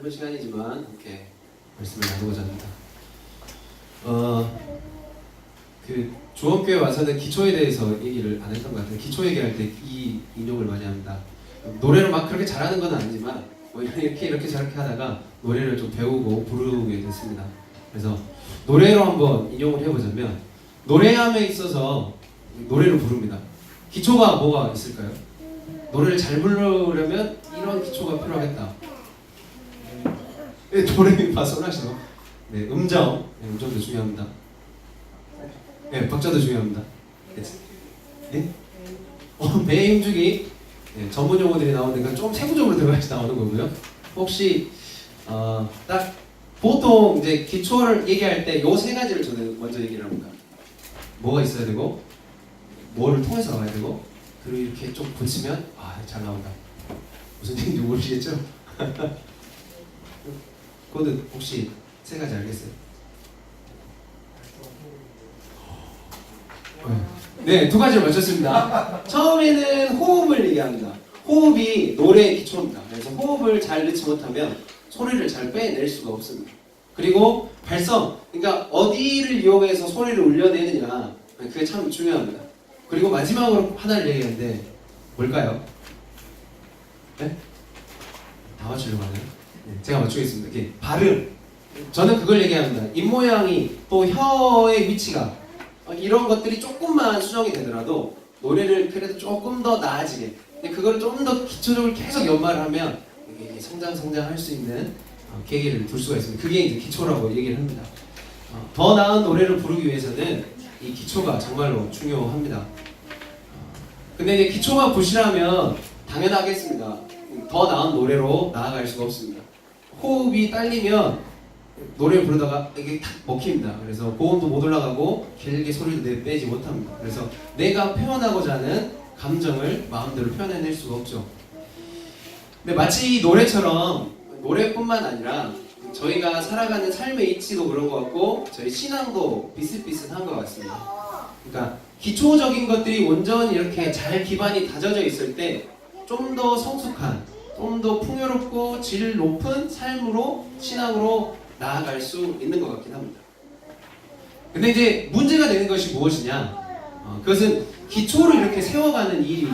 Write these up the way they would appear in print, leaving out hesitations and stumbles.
짧은 시간이지만 이렇게 말씀을 나누고자 합니다. 그 조원교회 와서는 기초에 대해서 얘기를 안 했던 것 같아요. 기초 얘기할 때 이 인용을 많이 합니다. 노래를 막 그렇게 잘하는 건 아니지만 뭐 이렇게 저렇게 하다가 노래를 좀 배우고 부르게 됐습니다. 그래서 노래로 한번 인용을 해보자면 노래함에 있어서 노래를 부릅니다. 기초가 뭐가 있을까요? 노래를 잘 부르려면 이런 기초가 필요하겠다. 네, 도레미파솔라시도. 네, 음정. 네, 음정도 중요합니다. 네, 박자도 중요합니다. 네? 배 힘주기. 네, 전문 용어들이 나오니까 좀 세부적으로 들어가야지 나오는 거고요. 혹시 딱 보통 이제 기초를 얘기할 때 요 세 가지를 저는 먼저 얘기를 합니다. 뭐가 있어야 되고, 뭐를 통해서 나와야 되고, 그리고 이렇게 좀 붙이면 잘 나온다. 무슨 얘기인지 모르시겠죠? 그거는 혹시 세 가지 알겠어요? 네, 두 가지를 맞췄습니다. 처음에는 호흡을 얘기합니다. 호흡이 노래의 기초입니다. 그래서 호흡을 잘 넣지 못하면 소리를 잘 빼낼 수가 없습니다. 그리고 발성, 그러니까 어디를 이용해서 소리를 울려내느냐, 그게 참 중요합니다. 그리고 마지막으로 하나를 얘기하는데 뭘까요? 네? 다 맞추려고 하나요? 네, 제가 맞추겠습니다. 이렇게 발음. 저는 그걸 얘기합니다. 입모양이 또 혀의 위치가 이런 것들이 조금만 수정이 되더라도 노래를 그래도 조금 더 나아지게, 근데 그걸 좀 더 기초적으로 계속 연마를 하면 이게 성장할 수 있는 계기를 둘 수가 있습니다. 그게 이제 기초라고 얘기를 합니다. 더 나은 노래를 부르기 위해서는 이 기초가 정말로 중요합니다. 근데 이제 기초가 부실하면 당연하겠습니다. 더 나은 노래로 나아갈 수가 없습니다. 호흡이 딸리면 노래를 부르다가 이게 탁 먹힙니다. 그래서 고음도 못 올라가고 길게 소리도 내지 못합니다. 그래서 내가 표현하고자 하는 감정을 마음대로 표현해낼 수가 없죠. 근데 마치 노래처럼 노래뿐만 아니라 저희가 살아가는 삶의 이치도 그런 것 같고 저희 신앙도 비슷비슷한 것 같습니다. 그러니까 기초적인 것들이 온전히 이렇게 잘 기반이 다져져 있을 때 좀 더 성숙한, 좀 더 풍요롭고 질 높은 삶으로, 신앙으로 나아갈 수 있는 것 같긴 합니다. 근데 이제 문제가 되는 것이 무엇이냐? 그것은 기초를 이렇게 세워가는 일이,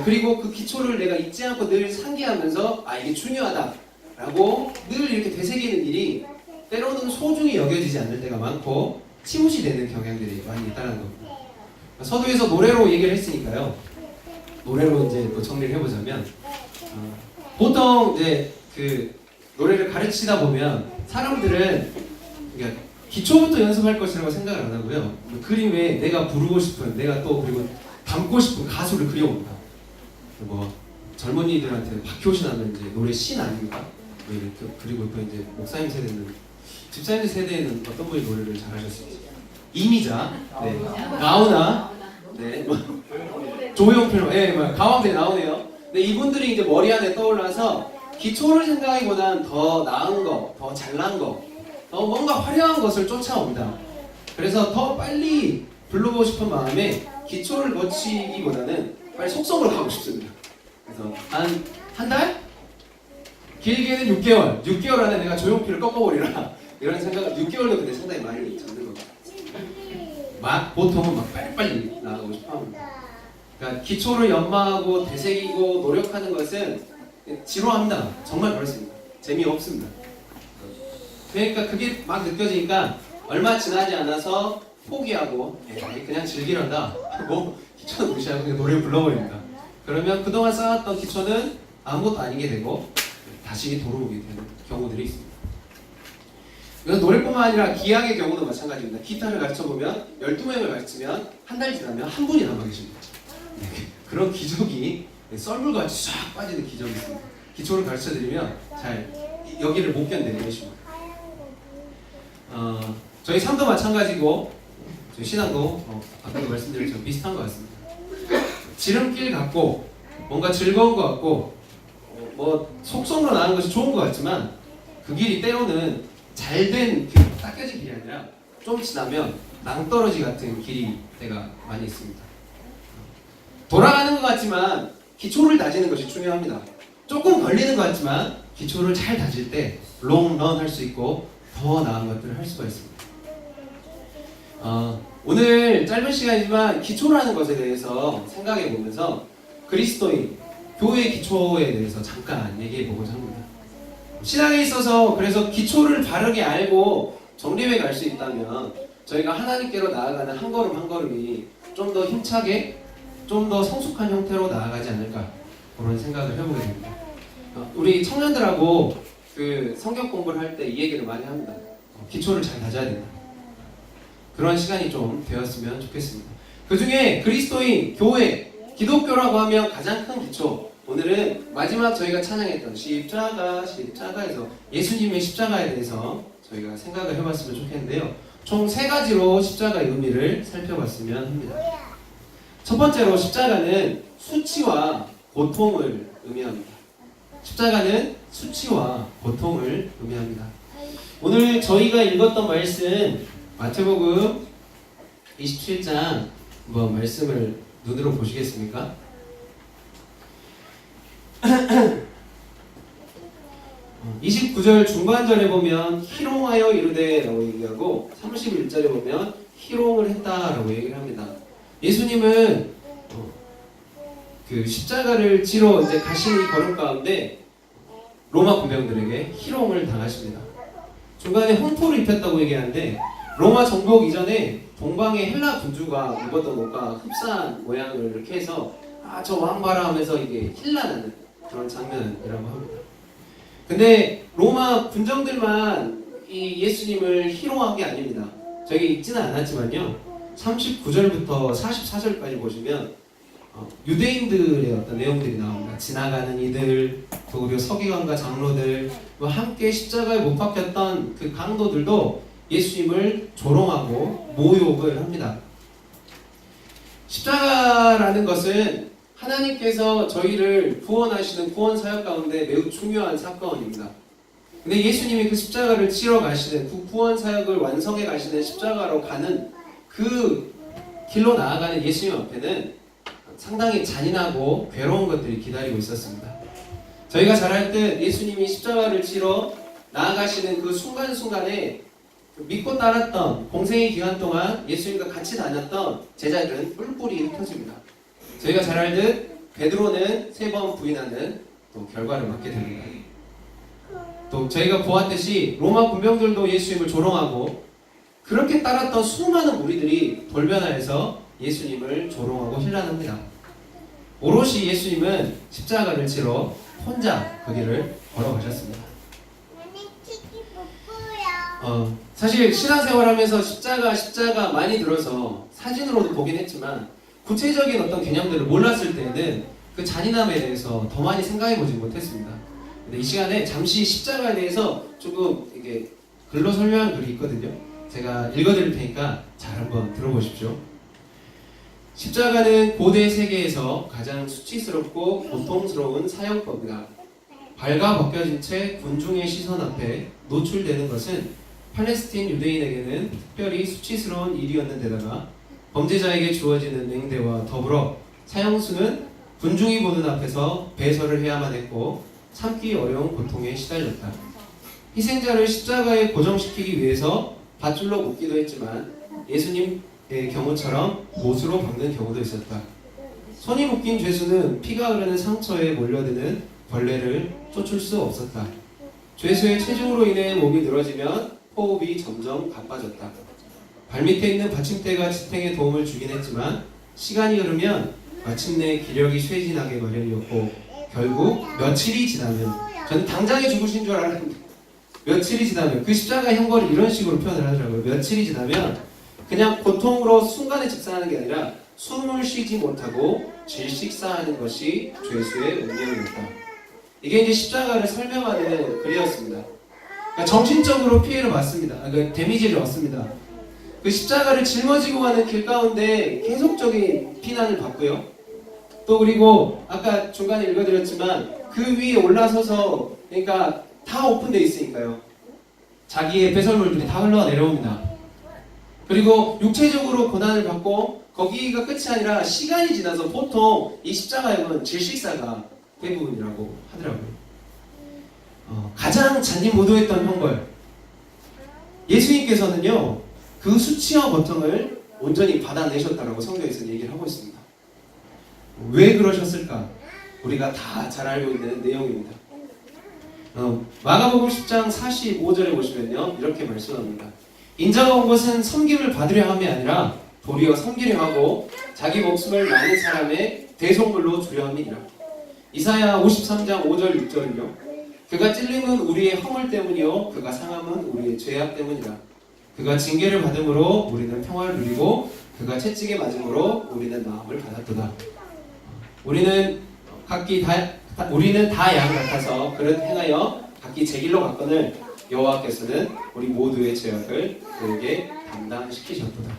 그리고 그 기초를 내가 잊지 않고 늘 상기하면서 이게 중요하다라고 늘 이렇게 되새기는 일이 때로는 소중히 여겨지지 않을 때가 많고 치무시되는 경향들이 많이 있다는 겁니다. 서두에서 노래로 얘기를 했으니까요. 노래로 이제 또 정리를 해보자면 보통 이제 그 노래를 가르치다 보면 사람들은 그러니까 기초부터 연습할 것이라고 생각을 안 하고요. 그림에 내가 부르고 싶은, 내가 또 그리고 닮고 싶은 가수를 그려옵니다. 뭐 젊은이들한테 박효신 하면 이제 노래 신 아닙니까? 그리고 또 이제 목사님 세대는, 집사님 세대에는 어떤 분이 노래를 잘하셨을지. 이미자, 네, 나훈아, 네, 조용필, 네, 가왕들이 나오네요. 근데 이분들이 이제 머리 안에 떠올라서 기초를 생각하기보다는 더 나은 거, 더 잘난 거, 더 뭔가 화려한 것을 쫓아옵니다. 그래서 더 빨리 불러보고 싶은 마음에 기초를 놓치기보다는 빨리 속성으로 가고 싶습니다. 그래서 한 달? 길게는 6개월. 6개월 안에 내가 조용필을 꺾어버리라. 이런 생각을 6개월도 근데 상당히 많이 잡는 것 같아요. 보통은 막 빨리빨리 나가고 싶어 합니다. 그러니까 기초를 연마하고 되새기고 노력하는 것은 지루합니다. 정말 그렇습니다. 재미없습니다. 그러니까 그게 막 느껴지니까 얼마 지나지 않아서 포기하고 그냥 즐기란다 하고 기초는 무시하고 그냥 노래 불러버립니다. 그러면 그동안 쌓았던 기초는 아무것도 아니게 되고 다시 돌아오게 되는 경우들이 있습니다. 이건 노래뿐만 아니라 기악의 경우도 마찬가지입니다. 기타를 가르쳐보면 12명을 가르치면 한 달 지나면 한 분이 남아 계십니다. 그런 기적이 썰물같이 쫙 빠지는 기적이 있습니다. 기초를 가르쳐드리면 잘 여기를 못 견뎌내는 것입니다. 저희 삶도 마찬가지고 저희 신앙도 아까도 말씀드린 것처럼 비슷한 것 같습니다. 지름길 같고 뭔가 즐거운 것 같고 뭐 속성으로 나가는 것이 좋은 것 같지만 그 길이 때로는 잘된 닦여진 길이 아니라 좀 지나면 낭떠러지 같은 길이 때가 많이 있습니다. 돌아가는 것 같지만 기초를 다지는 것이 중요합니다. 조금 걸리는 것 같지만 기초를 잘 다질 때 롱런 할 수 있고 더 나은 것들을 할 수가 있습니다. 오늘 짧은 시간이지만 기초라는 것에 대해서 생각해 보면서 그리스도인, 교회의 기초에 대해서 잠깐 얘기해 보고자 합니다. 신앙에 있어서 그래서 기초를 바르게 알고 정립해 갈 수 있다면 저희가 하나님께로 나아가는 한 걸음 한 걸음이 좀 더 힘차게, 좀 더 성숙한 형태로 나아가지 않을까, 그런 생각을 해보게 됩니다. 우리 청년들하고 그 성경 공부를 할 때 이 얘기를 많이 합니다. 기초를 잘 다져야 된다. 그런 시간이 좀 되었으면 좋겠습니다. 그 중에 그리스도인, 교회, 기독교라고 하면 가장 큰 기초, 오늘은 마지막 저희가 찬양했던 십자가에서 예수님의 십자가에 대해서 저희가 생각을 해봤으면 좋겠는데요. 총 3가지로 십자가의 의미를 살펴봤으면 합니다. 첫 번째로 십자가는 수치와 고통을 의미합니다. 십자가는 수치와 고통을 의미합니다. 오늘 저희가 읽었던 말씀 마태복음 27장 한번 말씀을 눈으로 보시겠습니까? 29절 중반절에 보면 희롱하여 이르되 라고 얘기하고 31절에 보면 희롱을 했다 라고 얘기를 합니다. 예수님은 그 십자가를 지러 이제 가시는 걸음 가운데 로마 군병들에게 희롱을 당하십니다. 중간에 홍포를 입혔다고 얘기하는데 로마 정복 이전에 동방의 헬라 군주가 입었던 옷과 흡사한 모양을 이렇게 해서 저 왕 봐라 하면서 이게 힐난하는 그런 장면이라고 합니다. 근데 로마 군정들만 이 예수님을 희롱한 게 아닙니다. 저기 읽지는 않았지만요, 39절부터 44절까지 보시면 유대인들의 어떤 내용들이 나옵니다. 지나가는 이들, 또 그리고 서기관과 장로들, 함께 십자가에 못 박혔던 그 강도들도 예수님을 조롱하고 모욕을 합니다. 십자가라는 것은 하나님께서 저희를 구원하시는 구원 사역 가운데 매우 중요한 사건입니다. 근데 예수님이 그 십자가를 치러 가시는, 그 구원 사역을 완성해 가시는 십자가로 가는 그 길로 나아가는 예수님 앞에는 상당히 잔인하고 괴로운 것들이 기다리고 있었습니다. 저희가 잘 알 듯 예수님이 십자가를 치러 나아가시는 그 순간순간에 믿고 따랐던, 공생의 기간 동안 예수님과 같이 다녔던 제자들은 뿔뿔이 흩어집니다. 저희가 잘 알듯 베드로는 3번 부인하는 또 결과를 맞게 됩니다. 또 저희가 보았듯이 로마 군병들도 예수님을 조롱하고, 그렇게 따랐던 수많은 무리들이 돌변하여서 예수님을 조롱하고 힐난합니다. 오롯이 예수님은 십자가를 치러 혼자 그 길을 걸어가셨습니다. 사실 신앙생활하면서 십자가 많이 들어서 사진으로도 보긴 했지만 구체적인 어떤 개념들을 몰랐을 때는 그 잔인함에 대해서 더 많이 생각해보지 못했습니다. 근데 이 시간에 잠시 십자가에 대해서 조금 이게 글로 설명한 글이 있거든요. 제가 읽어드릴 테니까 잘 한번 들어보십시오. 십자가는 고대 세계에서 가장 수치스럽고 고통스러운 사형법이다. 발가 벗겨진 채 군중의 시선 앞에 노출되는 것은 팔레스틴 유대인에게는 특별히 수치스러운 일이었는데다가 범죄자에게 주어지는 맹대와 더불어 사형수는 군중이 보는 앞에서 배설을 해야만 했고 참기 어려운 고통에 시달렸다. 희생자를 십자가에 고정시키기 위해서 밧줄로 묶기도 했지만 예수님의 경우처럼 못으로 박는 경우도 있었다. 손이 묶인 죄수는 피가 흐르는 상처에 몰려드는 벌레를 쫓을 수 없었다. 죄수의 체중으로 인해 몸이 늘어지면 호흡이 점점 가빠졌다. 발밑에 있는 받침대가 지탱에 도움을 주긴 했지만 시간이 흐르면 마침내 기력이 쇠진하게 마련이었고 결국 며칠이 지나면, 저는 당장에 죽으신 줄 알았는데 며칠이 지나면, 그 십자가 형벌을 이런 식으로 표현을 하더라고요. 며칠이 지나면 그냥 고통으로 순간에 직사하는 게 아니라 숨을 쉬지 못하고 질식사하는 것이 죄수의 운명이었다. 이게 이제 십자가를 설명하는 글이었습니다. 그러니까 정신적으로 피해를 받습니다. 데미지를 얻습니다. 그 십자가를 짊어지고 가는 길 가운데 계속적인 피난을 받고요. 또 그리고 아까 중간에 읽어드렸지만 그 위에 올라서서, 그러니까 다 오픈되어 있으니까요. 자기의 배설물들이 다 흘러내려옵니다. 그리고 육체적으로 고난을 받고 거기가 끝이 아니라 시간이 지나서 보통 이 십자가역은 질식사가 대부분이라고 하더라고요. 가장 잔인무도했던 형벌, 예수님께서는요 그 수치와 고통을 온전히 받아내셨다라고 성경에서 얘기를 하고 있습니다. 왜 그러셨을까? 우리가 다 잘 알고 있는 내용입니다. 마가복음 10장 45절에 보시면요 이렇게 말씀합니다. 인자가 온 것은 섬김을 받으려 함이 아니라 도리어 섬기려 하고 자기 목숨을 많은 사람의 대속물로 주려 함이니라. 이사야 53장 5절 6절은요 그가 찔림은 우리의 허물 때문이요 그가 상함은 우리의 죄악 때문이라. 그가 징계를 받음으로 우리는 평화를 누리고 그가 채찍에 맞음으로 우리는 마음을 받았도다. 우리는 다 양 같아서 그릇 행하여 각기 제 길로 갔거늘 여호와께서는 우리 모두의 죄악을 그에게 담당시키셨도다.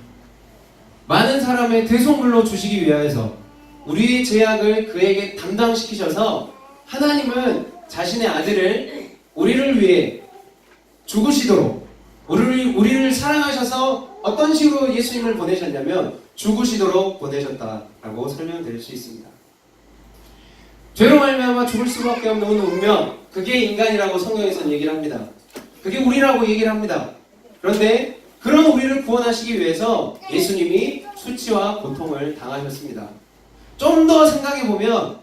많은 사람의 대속물로 주시기 위하여서 우리의 죄악을 그에게 담당시키셔서 하나님은 자신의 아들을 우리를 위해 죽으시도록 우리를 사랑하셔서 어떤 식으로 예수님을 보내셨냐면 죽으시도록 보내셨다라고 설명드릴 수 있습니다. 죄로 말미암아 죽을 수밖에 없는 운명, 그게 인간이라고 성경에서는 얘기를 합니다. 그게 우리라고 얘기를 합니다. 그런데 그런 우리를 구원하시기 위해서 예수님이 수치와 고통을 당하셨습니다. 좀 더 생각해보면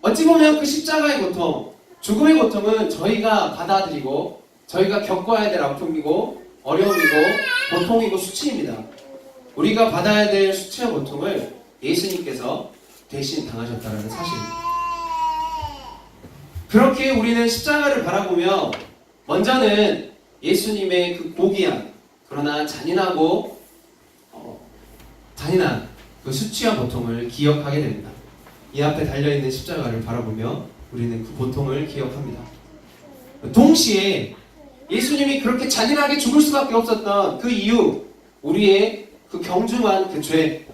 어찌 보면 그 십자가의 고통, 죽음의 고통은 저희가 받아들이고 저희가 겪어야 될 아픔이고 어려움이고 고통이고 수치입니다. 우리가 받아야 될 수치와 고통을 예수님께서 대신 당하셨다는 사실입니다. 그렇게 우리는 십자가를 바라보며 먼저는 예수님의 그 고귀한 그러나 잔인한 그 수치와 고통을 기억하게 됩니다. 이 앞에 달려있는 십자가를 바라보며 우리는 그 고통을 기억합니다. 동시에 예수님이 그렇게 잔인하게 죽을 수밖에 없었던 그 이유, 우리의 그 경중한 그 죄,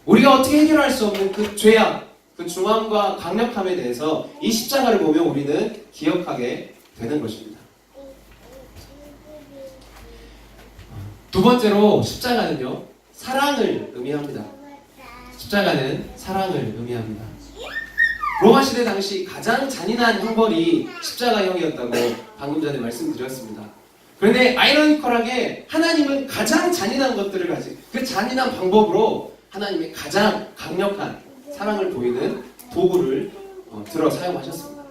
우리가 어떻게 해결할 수 없는 그 죄악, 그 중함과 강력함에 대해서 이 십자가를 보며 우리는 기억하게 되는 것입니다. 두 번째로 십자가는요, 사랑을 의미합니다. 십자가는 사랑을 의미합니다. 로마 시대 당시 가장 잔인한 형벌이 십자가형이었다고 방금 전에 말씀드렸습니다. 그런데 아이러니컬하게 하나님은 가장 잔인한 것들을 가지고 그 잔인한 방법으로 하나님의 가장 강력한 사랑을 보이는 도구를 들어 사용하셨습니다.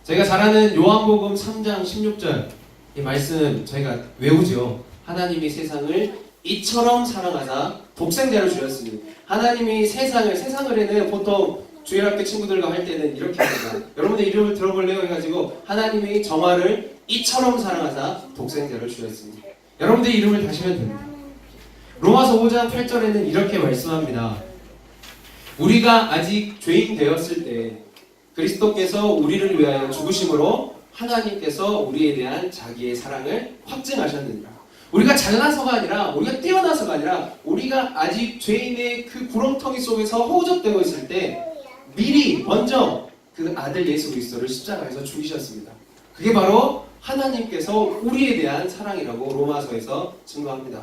저희가 잘 아는 요한복음 3장 16절 이 말씀 저희가 외우죠. 하나님이 세상을 이처럼 사랑하사 독생자를 주셨으니, 하나님이 세상을에는 보통 주일학교 친구들과 할 때는 이렇게 합니다. 여러분들 이름을 들어볼래요? 해가지고 하나님이 정화를 이처럼 사랑하사 독생자를 주셨으니, 여러분들 이름을 다시면 됩니다. 로마서 5장 8절에는 이렇게 말씀합니다. 우리가 아직 죄인 되었을 때 그리스도께서 우리를 위하여 죽으심으로 하나님께서 우리에 대한 자기의 사랑을 확증하셨느니라. 우리가 잘나서가 아니라, 우리가 뛰어나서가 아니라, 우리가 아직 죄인의 그 구렁텅이 속에서 허우적대고 있을 때 미리 먼저 그 아들 예수 그리스도를 십자가에서 죽이셨습니다. 그게 바로 하나님께서 우리에 대한 사랑이라고 로마서에서 증거합니다.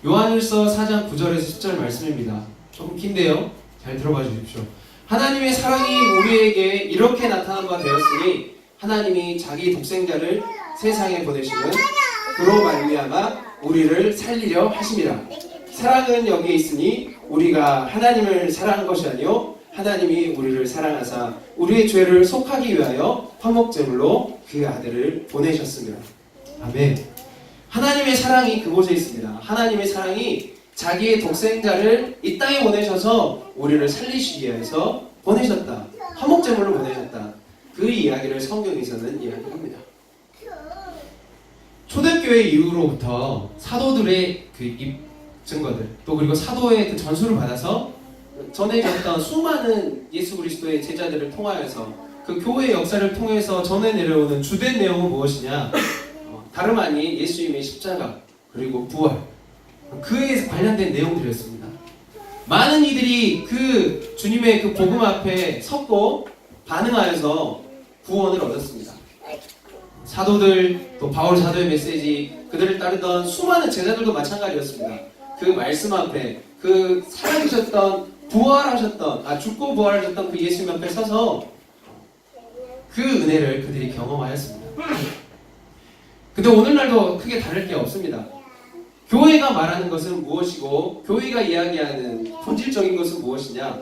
요한일서 4장 9절에서 10절 말씀입니다. 조금 긴데요, 잘 들어봐 주십시오. 하나님의 사랑이 우리에게 이렇게 나타난 바 되었으니 하나님이 자기 독생자를 세상에 보내시는 그로 말미암아 우리를 살리려 하심이라. 사랑은 여기에 있으니 우리가 하나님을 사랑한 것이 아니요 하나님이 우리를 사랑하사 우리의 죄를 속하기 위하여 화목제물로 그 아들을 보내셨습니다. 아멘. 하나님의 사랑이 그곳에 있습니다. 하나님의 사랑이 자기의 독생자를 이 땅에 보내셔서 우리를 살리시기 위해서 보내셨다. 화목제물로 보내셨다. 그 이야기를 성경에서는 이야기합니다. 초대교회 이후로부터 사도들의 그 증거들, 또 그리고 사도의 그 전수를 받아서 전해졌던 수많은 예수 그리스도의 제자들을 통하여서 그 교회의 역사를 통해서 전해 내려오는 주된 내용은 무엇이냐? 다름 아닌 예수님의 십자가 그리고 부활, 그에 관련된 내용들이었습니다. 많은 이들이 그 주님의 그 복음 앞에 섰고 반응하여서 구원을 얻었습니다. 사도들, 또 바울 사도의 메시지, 그들을 따르던 수많은 제자들도 마찬가지였습니다. 그 말씀 앞에, 그 살아계셨던, 죽고 부활하셨던 그 예수님 앞에 서서 그 은혜를 그들이 경험하였습니다. 근데 오늘날도 크게 다를 게 없습니다. 교회가 말하는 것은 무엇이고 교회가 이야기하는 본질적인 것은 무엇이냐?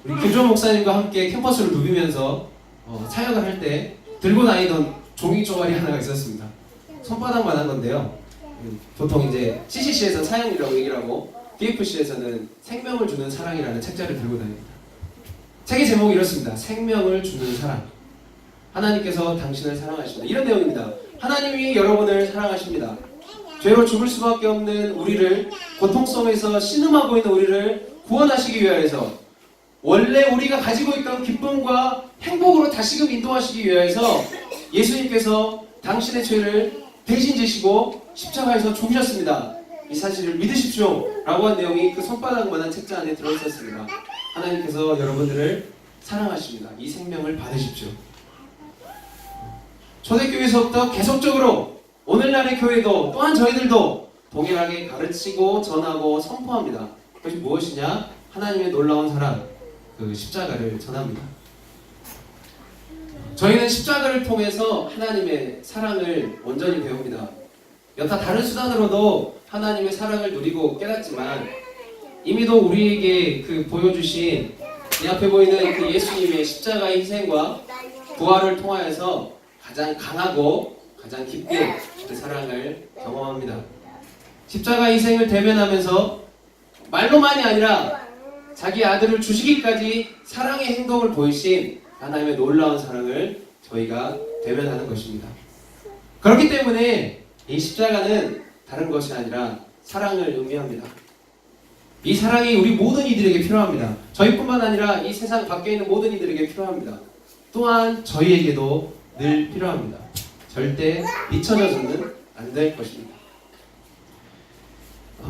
우리 김주원 목사님과 함께 캠퍼스를 누비면서 사역을 할 때 들고 다니던 종이 쪼가리 하나가 있었습니다. 손바닥만한 건데요. 보통 이제 CCC에서 사형이라고 얘기를 하고 BFC에서는 생명을 주는 사랑이라는 책자를 들고 다닙니다. 책의 제목이 이렇습니다. 생명을 주는 사랑. 하나님께서 당신을 사랑하십니다. 이런 내용입니다. 하나님이 여러분을 사랑하십니다. 죄로 죽을 수밖에 없는 우리를, 고통 속에서 신음하고 있는 우리를 구원하시기 위하여서, 원래 우리가 가지고 있던 기쁨과 행복으로 다시금 인도하시기 위하여서 예수님께서 당신의 죄를 대신 지시고 십자가에서 죽으셨습니다. 이 사실을 믿으십시오 라고 한 내용이 그 손바닥만한 책자 안에 들어있었습니다. 하나님께서 여러분들을 사랑하십니다. 이 생명을 받으십시오. 초대교회에서부터 계속적으로 오늘날의 교회도 또한 저희들도 동일하게 가르치고 전하고 선포합니다. 그것이 무엇이냐? 하나님의 놀라운 사랑, 그 십자가를 전합니다. 저희는 십자가를 통해서 하나님의 사랑을 온전히 배웁니다. 여타 다른 수단으로도 하나님의 사랑을 누리고 깨닫지만 이미도 우리에게 그 보여주신 이 앞에 보이는 그 예수님의 십자가의 희생과 부활을 통하여서 가장 강하고 가장 깊게 그 사랑을 경험합니다. 십자가 희생을 대면하면서 말로만이 아니라 자기 아들을 주시기까지 사랑의 행동을 보이신 하나님의 놀라운 사랑을 저희가 대면하는 것입니다. 그렇기 때문에 이 십자가는 다른 것이 아니라 사랑을 의미합니다. 이 사랑이 우리 모든 이들에게 필요합니다. 저희뿐만 아니라 이 세상 밖에 있는 모든 이들에게 필요합니다. 또한 저희에게도 늘 필요합니다. 절대 잊혀져서는 안 될 것입니다.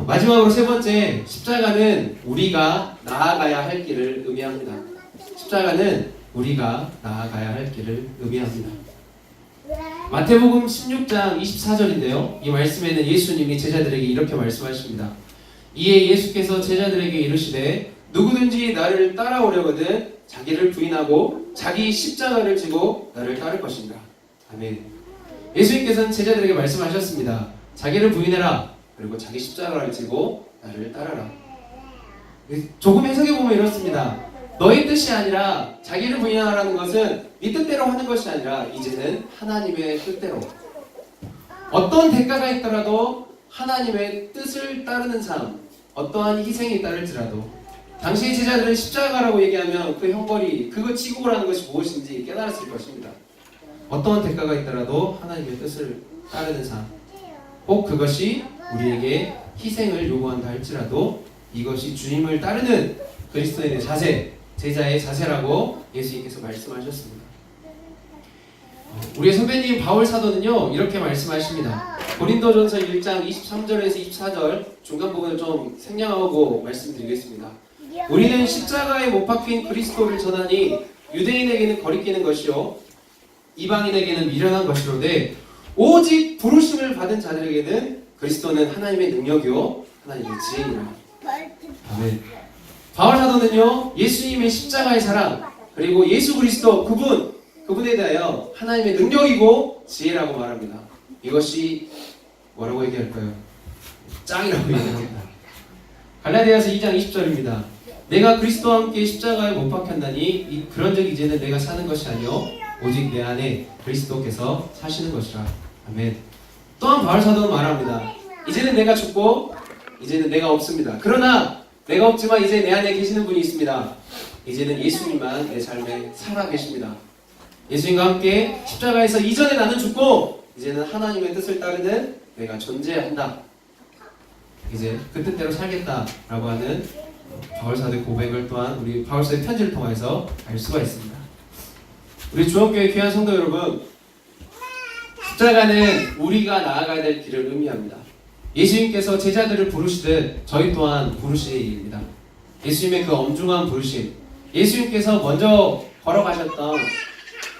마지막으로 세 번째, 십자가는 우리가 나아가야 할 길을 의미합니다. 십자가는 우리가 나아가야 할 길을 의미합니다. 마태복음 16장 24절인데요. 이 말씀에는 예수님이 제자들에게 이렇게 말씀하십니다. 이에 예수께서 제자들에게 이르시되 누구든지 나를 따라오려거든 자기를 부인하고 자기 십자가를 지고 나를 따를 것인가. 아멘. 예수님께서는 제자들에게 말씀하셨습니다. 자기를 부인해라. 그리고 자기 십자가를 지고 나를 따라라. 조금 해석해보면 이렇습니다. 너의 뜻이 아니라 자기를 부인하라는 것은 네 뜻대로 하는 것이 아니라 이제는 하나님의 뜻대로, 어떤 대가가 있더라도 하나님의 뜻을 따르는 삶, 어떠한 희생이 따를지라도 당시의 제자들은 십자가라고 얘기하면 그 형벌이, 그거 지고 가라는 것이 무엇인지 깨달았을 것입니다. 어떠한 대가가 있더라도 하나님의 뜻을 따르는 삶, 꼭 그것이 우리에게 희생을 요구한다 할지라도 이것이 주님을 따르는 그리스도인의 자세, 제자의 자세라고 예수님께서 말씀하셨습니다. 우리의 선배님 바울 사도는요 이렇게 말씀하십니다. 고린도전서 1장 23절에서 24절 중간 부분을 좀 생략하고 말씀드리겠습니다. 우리는 십자가에 못 박힌 그리스도를 전하니 유대인에게는 거리끼는 것이요 이방인에게는 미련한 것이로되 오직 부르심을 받은 자들에게는 그리스도는 하나님의 능력이요 하나님의 지혜니라. 아멘. 바울 사도는요 예수님의 십자가의 사랑, 그리고 예수 그리스도 그분에 대하여 하나님의 능력이고 지혜라고 말합니다. 이것이 뭐라고 얘기할까요? 짱이라고 얘기합니다. 갈라디아서 2장 20절입니다. 내가 그리스도와 함께 십자가에 못 박혔나니 그런즉 이제는 내가 사는 것이 아니요 오직 내 안에 그리스도께서 사시는 것이라. 아멘. 또한 바울 사도는 말합니다. 이제는 내가 죽고 이제는 내가 없습니다. 그러나 내가 없지만 이제 내 안에 계시는 분이 있습니다. 이제는 예수님만 내 삶에 살아 계십니다. 예수님과 함께 십자가에서 이전에 나는 죽고 이제는 하나님의 뜻을 따르는 내가 존재한다. 이제 그 뜻대로 살겠다라고 하는 바울사도의 고백을 또한 우리 바울사도의 편지를 통해서 알 수가 있습니다. 우리 주원교회 귀한 성도 여러분, 십자가는 우리가 나아가야 될 길을 의미합니다. 예수님께서 제자들을 부르시듯 저희 또한 부르시는 일입니다. 예수님의 그 엄중한 부르심, 예수님께서 먼저 걸어가셨던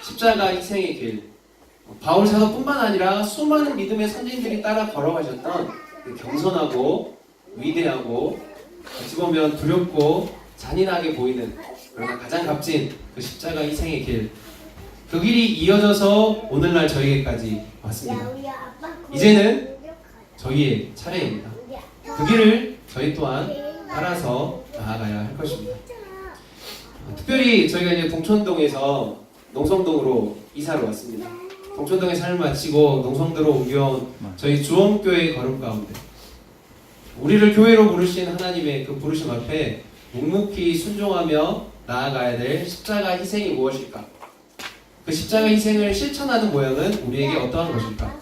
십자가 희생의 길, 바울 사도뿐만 아니라 수많은 믿음의 선진들이 따라 걸어가셨던 그 경선하고 위대하고 어찌 보면 두렵고 잔인하게 보이는, 그러나 가장 값진 그 십자가 희생의 길, 그 길이 이어져서 오늘날 저희에게까지 왔습니다. 이제는 저희의 차례입니다. 그 길을 저희 또한 따라서 나아가야 할 것입니다. 특별히 저희가 이제 동천동에서 농성동으로 이사를 왔습니다. 동천동에 삶을 마치고 농성도로 옮겨온 저희 주원교회 걸음 가운데 우리를 교회로 부르신 하나님의 그 부르심 앞에 묵묵히 순종하며 나아가야 될 십자가 희생이 무엇일까? 그 십자가 희생을 실천하는 모양은 우리에게 어떠한 것일까?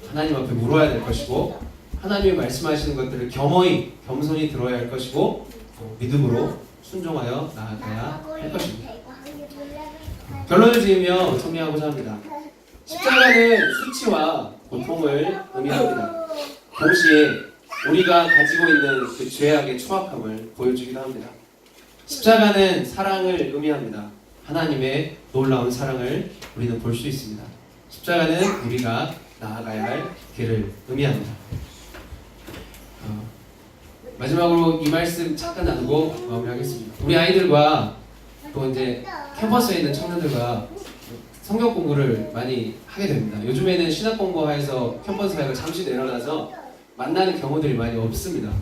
하나님 앞에 물어야 될 것이고 하나님이 말씀하시는 것들을 겸손히 들어야 할 것이고 믿음으로 순종하여 나아가야 할 것입니다. 결론을 지으며 정리하고자 합니다. 십자가는 수치와 고통을 의미합니다. 동시에 우리가 가지고 있는 그 죄악의 추악함을 보여주기도 합니다. 십자가는 사랑을 의미합니다. 하나님의 놀라운 사랑을 우리는 볼 수 있습니다. 십자가는 우리가 나아가야 할 길을 의미합니다. 마지막으로 이 말씀 잠깐 나누고 마무리하겠습니다. 우리 아이들과 또 이제 캠퍼스에 있는 청년들과 성경 공부를 많이 하게 됩니다. 요즘에는 신학 공부해서 캠퍼스 가서 잠시 내려놔서 만나는 경우들이 많이 없습니다.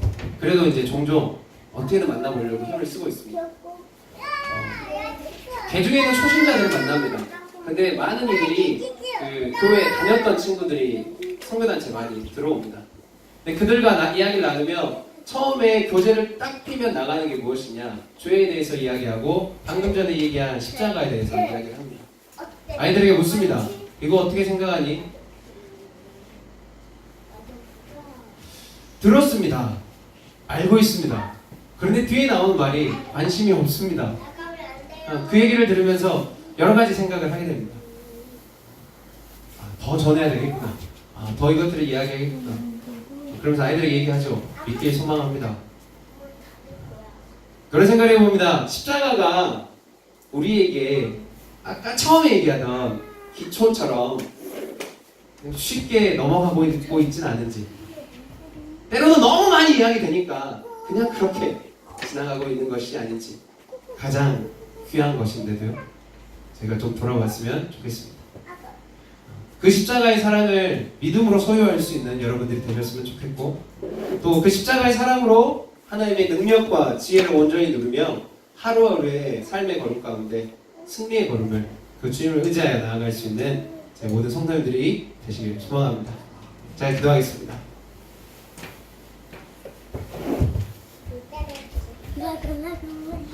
그래도 이제 종종 어떻게든 만나보려고 힘을 쓰고 있습니다. 개 중에는 초신자들을 만납니다. 근데 많은 이들이 그 교회에 다녔던 친구들이 선교단체 많이 들어옵니다. 근데 그들과 이야기를 나누며 처음에 교재를 딱 펴면 나가는 게 무엇이냐, 죄에 대해서 이야기하고 방금 전에 얘기한 십자가에 대해서 이야기를 합니다. 아이들에게 묻습니다. 이거 어떻게 생각하니? 들었습니다. 알고 있습니다. 그런데 뒤에 나오는 말이 관심이 없습니다. 그 얘기를 들으면서 여러 가지 생각을 하게 됩니다. 더 전해야 되겠구나. 더 이것들을 이야기하겠구나. 그러면서 아이들에게 얘기하죠. 믿기에 소망합니다. 그런 생각을 해봅니다. 십자가가 우리에게 아까 처음에 얘기하던 기초처럼 쉽게 넘어가고 있지는 않은지, 때로는 너무 많이 이야기 되니까 그냥 그렇게 지나가고 있는 것이 아닌지, 가장 귀한 것인데도요, 제가 좀 돌아봤으면 좋겠습니다. 그 십자가의 사랑을 믿음으로 소유할 수 있는 여러분들이 되셨으면 좋겠고, 또 그 십자가의 사랑으로 하나님의 능력과 지혜를 온전히 누리며 하루하루의 삶의 걸음 가운데 승리의 걸음을 그 주님을 의지하여 나아갈 수 있는 제 모든 성도님들이 되시길 소망합니다. 잘 기도하겠습니다.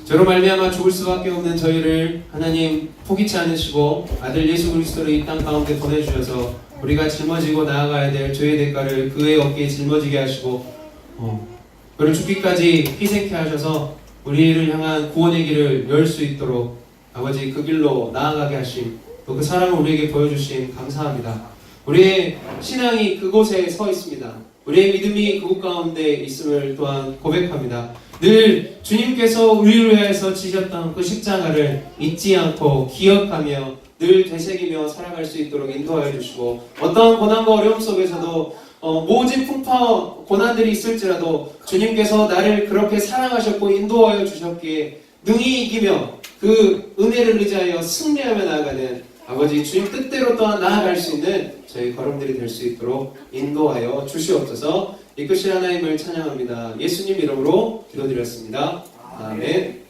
저로 말미암아 죽을 수밖에 없는 저희를 하나님 포기치 않으시고 아들 예수 그리스도를 이 땅 가운데 보내주셔서 우리가 짊어지고 나아가야 될 죄의 대가를 그의 어깨에 짊어지게 하시고 그를 죽기까지 희생케 하셔서 우리를 향한 구원의 길을 열 수 있도록 아버지 그 길로 나아가게 하심, 또 그 사랑을 우리에게 보여주심 감사합니다. 우리의 신앙이 그곳에 서 있습니다. 우리의 믿음이 그곳 가운데 있음을 또한 고백합니다. 늘 주님께서 우리를 위해서 지셨던 그 십자가를 잊지 않고 기억하며 늘 되새기며 살아갈 수 있도록 인도하여 주시고, 어떠한 고난과 어려움 속에서도 모진 풍파 고난들이 있을지라도 주님께서 나를 그렇게 사랑하셨고 인도하여 주셨기에 능히 이기며 그 은혜를 의지하여 승리하며 나아가는 아버지 주님 뜻대로 또한 나아갈 수 있는 저희 걸음들이 될 수 있도록 인도하여 주시옵소서. 이끄실 하나님을 찬양합니다. 예수님 이름으로 기도드렸습니다. 아멘.